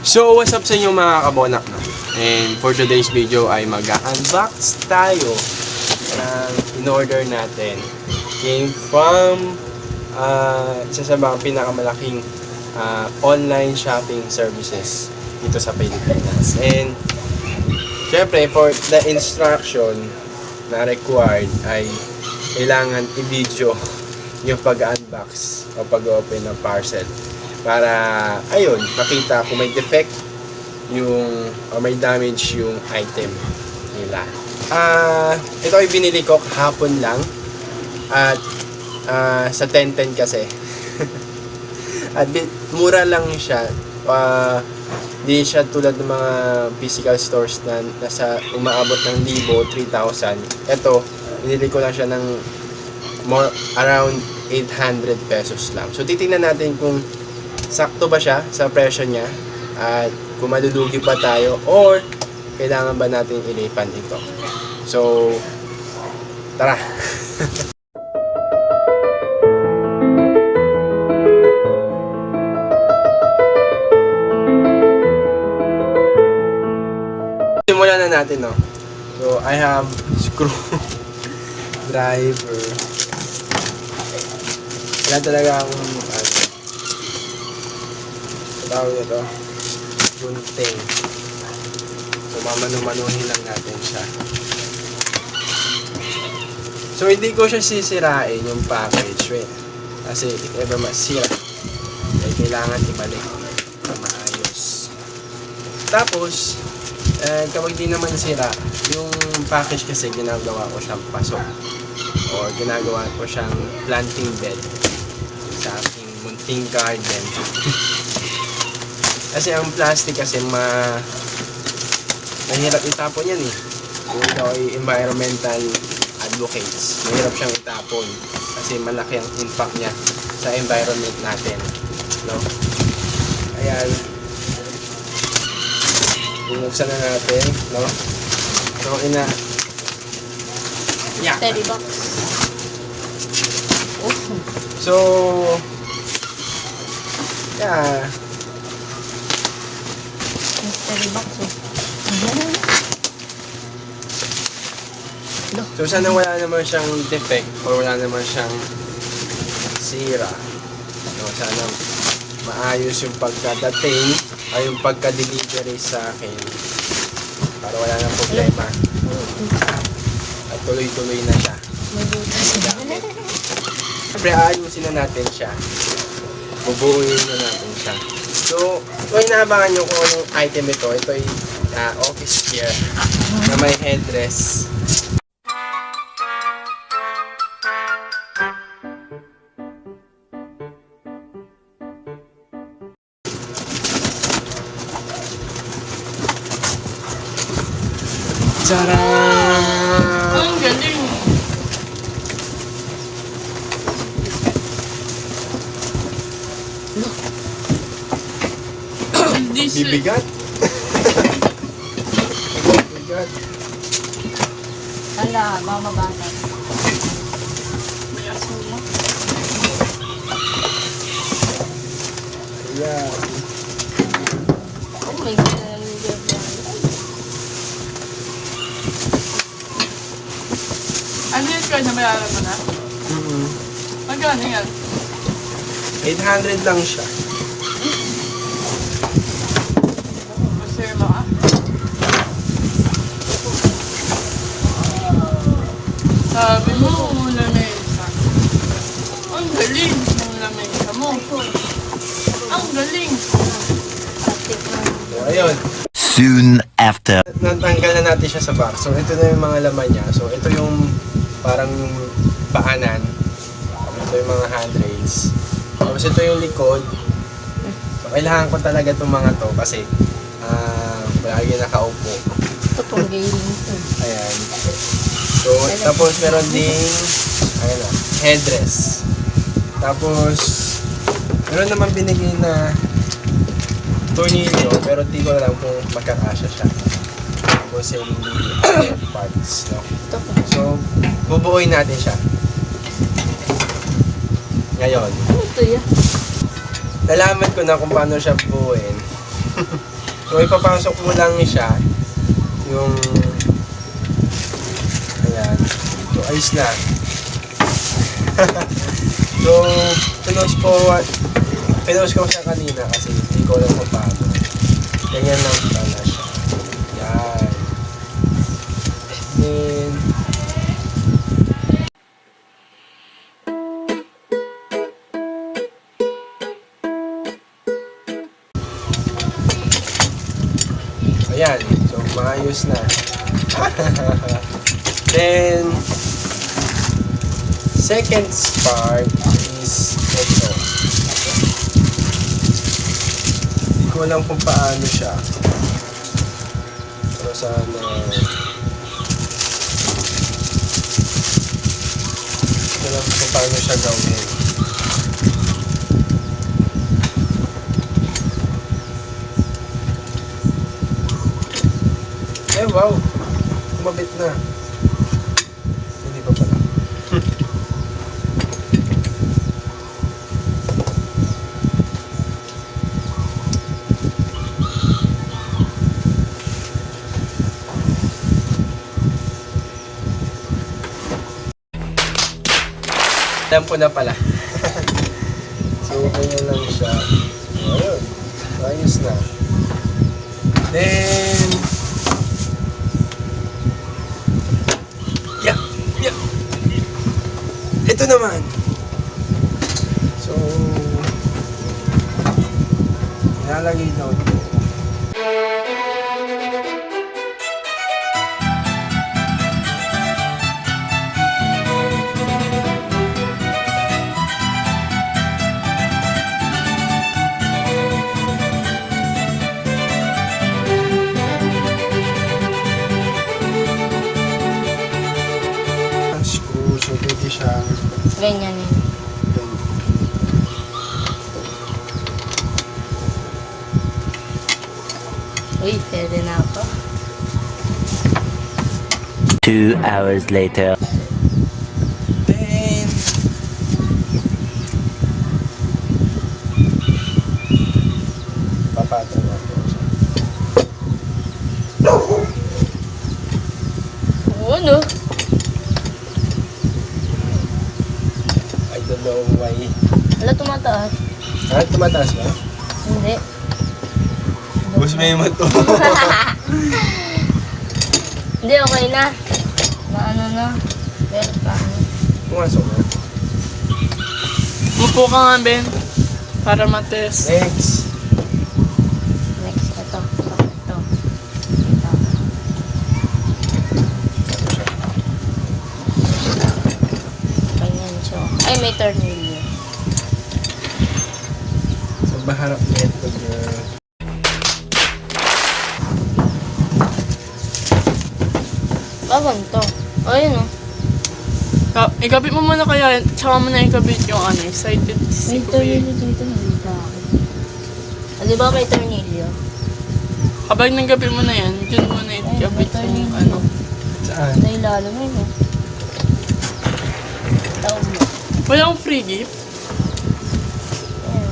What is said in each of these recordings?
So, what's up sa inyo mga kabonak, no? And for today's video ay mag-unbox tayo ng in-order natin. Came from isa sa mga pinakamalaking online shopping services dito sa Pilipinas. And syempre, for the instruction na required ay kailangan i-video yung pag-unbox o pag-open ng parcel para ayun, makita kung may defect yung o may damage yung item nila. Ito ay binili ko kahapon lang at sa 10-10 kasi. At mura lang siya. Di siya tulad ng mga physical stores na nasa umaabot ng 1,000, 3,000. Ito, binili ko lang siya ng more around 800 pesos lang. So titingnan natin kung sakto ba siya sa presyo niya at kung malulugi pa tayo or kailangan ba natin ilipan ito. So, tara! Simulan na natin, no? So, I have screw driver. Wala talaga akong tawag nito, gunting. So, mamanu-manuhin lang natin siya. So, hindi ko siya sisirain yung package, kasi if ever masira, ay kailangan ibalik na maayos. Tapos, kapag di naman sira, yung package kasi ginagawa ko siyang pasok or ginagawa ko siyang planting bed sa aking munting garden. Kasi ang plastic kasi mahirap itapon yan Kung ikaw ay environmental advocates, mahirap siyang itapon kasi malaki ang impact niya sa environment natin, no? Ayan, bubuksan na natin, no? So, Steady box. So, yeah. Steady box. So, sana wala naman siyang defect or wala naman siyang sira. No, sana maayos yung pagkadating ay yung pagka-delivery sa akin para wala nang problema at tuloy-tuloy na siya. Siyempre, ayusin na natin siya, bubuuin na natin siya. So, kung inaabangan nyo kung anong item ito ay office chair na may headrest. Tcharam! Ang galing! Bibigat! Bibigat! Hala, mamabanat. May asula. Yeah. Oh my God. Ano yung card na bayaran mo na? Magkano yan? 800 lang siya. Masirma ka? Sabi mo, lamesa. Ang galing ng lamesa mo. Ang galing. So, ayun. Soon after. Natanggal na natin siya sa box. So, ito na yung mga laman niya. So, ito yung parang paanan. Ito yung mga handrails. Tapos ito yung likod. So, kailangan ko talaga itong mga to kasi lagi nakaupo. Ito pong gaming to. Ayan. So, tapos meron ding headrest. Tapos, meron naman binigay na tornilyo, pero di ko alam kung magkakasya siya. Tapos yung parts, no? So, bubuuin natin siya. Ngayon, Ano ito yan? nalaman ko na kung paano siya buuin So, ipapasok mo lang siya. Yung... Ayan. So, ayos na. So, pinost ko siya kanina kasi hindi ko alam kung paano. Ganyan lang pala siya. Yan. Then, ayan. So, maayos na. Then, second part is ito. Hindi ko alam kung paano siya. Pero sana... Hindi ko alam kung paano siya gawin. Eh, wow! Kumabit na. Hindi pa pala. Alam ko na pala. So, ganyan lang siya. Ayun. Ayos na. Then... Yeah. Ito naman. So, ilalagay daw ito. Screw, so pwede siyang Ganyan yun. Uy, pwede na ako. 2 hours later. Then, papatay natin siya. Oo, no? I don't know why. Wala tumataas. Ah, tumataas ba? Hindi. Bus may mato. Hindi, okay na. Ano na. Pero paano? Pumasok na. Mupo ka nga, Ben. Para matest. Next. Next, ito. Ito. Ito. Ganyan siya. Ay, may tornilyo. So, baharap na ito, girl. Ganito. O, yun o. Ikabit mo muna kaya, tsaka mo na ikabit yung ano, excited si May Kuya. tornilyo dito. Nalita ako. O, di ba may tornilyo? Habang nagkabit mo na yan, dyan mo na ikabit yung ano. Saan? Sa ilalim yun o. Tawag mo. Walang free gift. Ayan.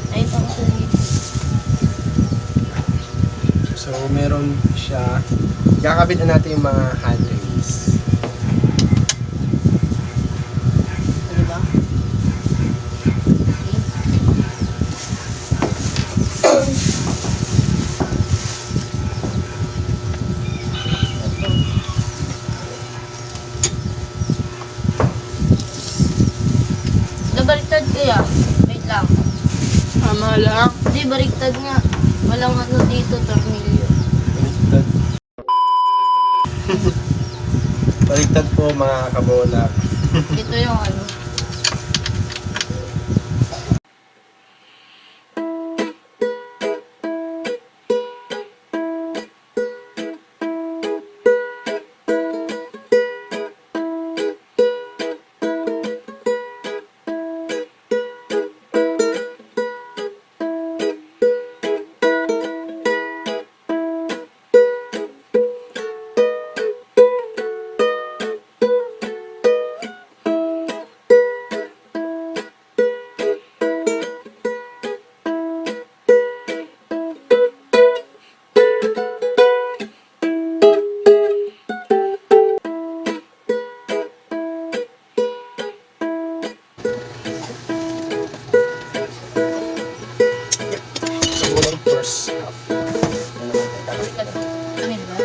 Ay, ito ang tornilyo. So, meron siya. Kakabit na natin yung mga handrails. O, di ba? Ito. Nabaliktad kaya? Wait lang. Tama lang. Hindi, baliktad nga. Walang ano dito, tornilyo. Baliktad. Baliktad po mga kabonak. Ito yung ano. ko lang first half. Ano naman tayo? Ano yun ba?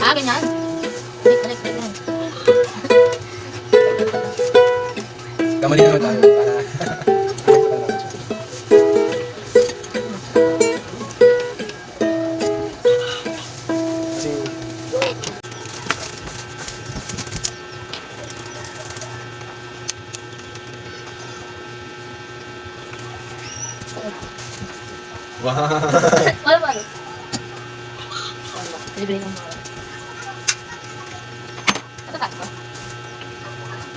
Ah, ganyan. Balik. Kamali naman tayo. Wow. Wala. Libre ng mga. Katakas ko?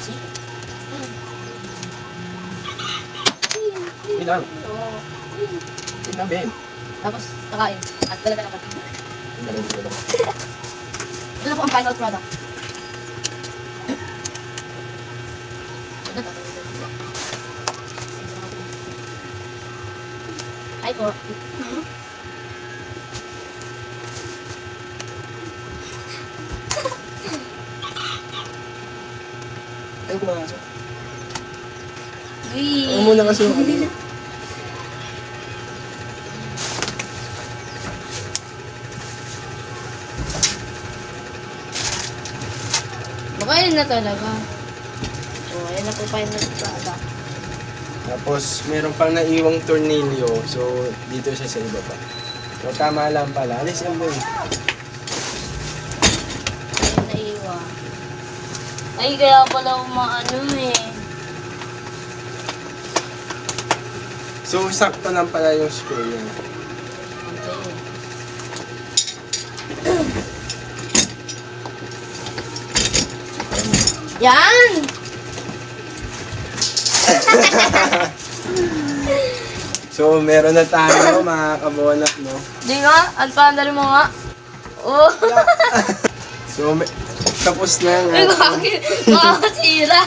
Sige. Ilang? Oo. Ilang, Ben? Tapos, kakain. At talaga naman. Ito na po ang final product. Ay po. Ayaw ko na. Uy. Ayaw muna kasi yung ano. Baka yun na talaga. Oh, ayan na po final product. Tapos, meron pang naiwang tornilyo. So, dito siya sa iba pa. So, tama lang pala. Alis yan ba Ayun na iwa. Ay, kaya pala umaano eh. So, sakto lang pala yung screw yun. Okay. Yan! So, meron na tayo mga kabonat, no? Di nga, ang pandali mo nga. Oh! So, tapos na ang Ay, ating, makakasira.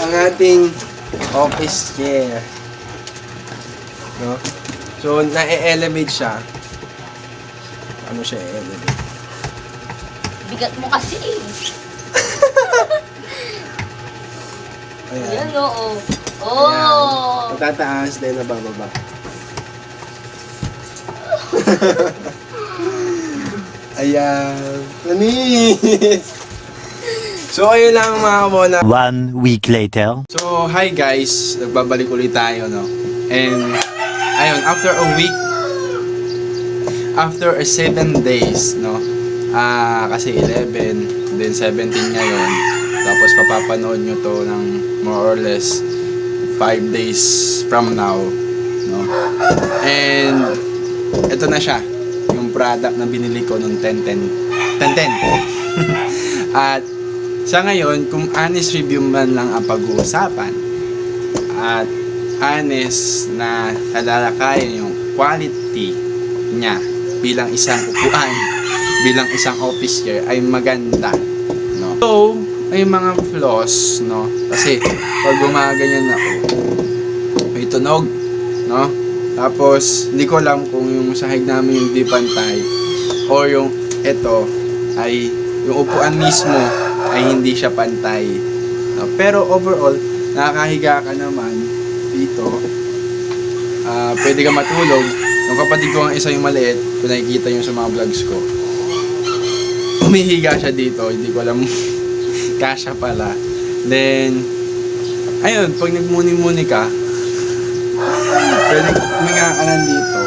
ang ating office chair. No? So, na-elevate siya. Ano siya i-elevate? Bigat mo kasi. Ayan. Ayan, oo. Oh! Matataas, then nabababa. Ayan. Panis! So, ayun lang mga kabona. 1 week later. So, hi guys. Nagbabalik ulit tayo, no? And, ayun, after a week, after 7 days, no? Kasi 11, then 17 ngayon. Tapos, papapanood nyo to ng more or less 5 days from now, no? And, ito na siya. Yung product na binili ko nung 10-10. At, sa ngayon, kung honest review man lang ang pag-uusapan at honest na talalakayin yung quality niya bilang isang upuan, bilang isang office chair ay maganda, no? So, may mga flaws, no? Kasi pag gumaganyan ako, may tunog, no? Tapos, hindi ko alam kung yung sahig namin yung di pantay or yung ito ay yung upuan mismo ay hindi siya pantay, no? Pero overall, nakakahiga ka naman dito. Pwede ka matulog. Yung kapatid ko ang isa yung maliit, kung nakikita nyo sa mga vlogs ko, humihiga siya dito. Hindi ko alam kasya pala. Then, ayun, pag nagmuni-muni ka, pwede huminga ka nandito.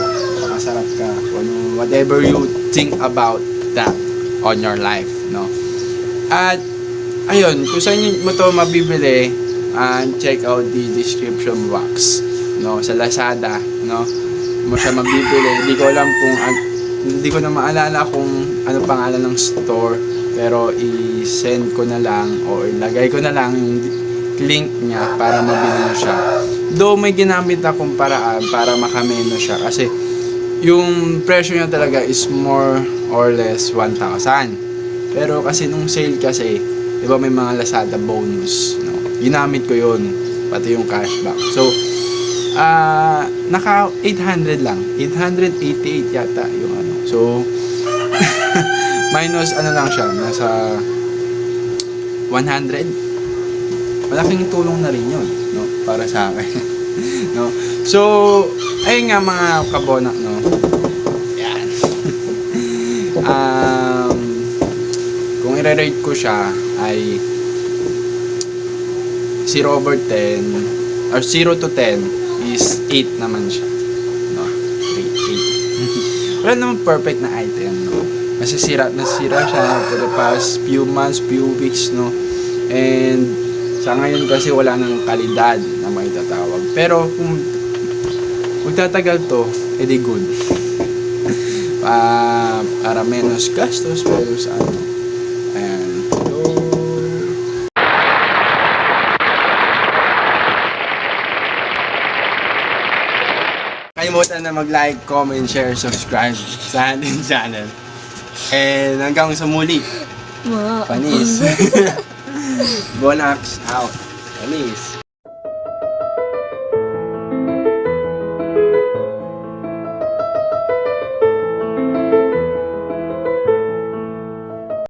Makasarap ka. Whatever you think about that on your life, no? At, ayun, kung saan mo to mabibili, check out the description box, no? Sa Lazada, no? Mo siya mabibili. Hindi ko na maalala kung ano pangalan ng store, pero i-send ko na lang o ilagay ko na lang yung link niya para mabili nyo siya. Though may ginamit akong paraan para makameno siya kasi yung presyo niya talaga is more or less 1,000. Pero kasi nung sale kasi, di ba may mga Lazada bonus, no? Ginamit ko yun, pati yung cashback. So, naka 800 lang. 888 yata yung ano. So, minus ano lang siya, nasa 100. Malaking tulong na rin yun, no? Para sa akin. No? So, ayun nga mga kabonak, no? Yan. Kung i-rate ko siya ay 0 over 10 or 0 to 10 is 8 naman siya. No? 8. Wala naman perfect na item, no? Nasira siya for the past few months, few weeks, no? And sa ngayon kasi wala nang kalidad na maitatawag. Pero kung magtatagal to, edi good. Para menos gastos, pero sa ano. Ayan. So, kalimutan na mag-like, comment, share, subscribe sa ating channel. And hanggang sa muli. Wow. Panis. Bonax out. Panis.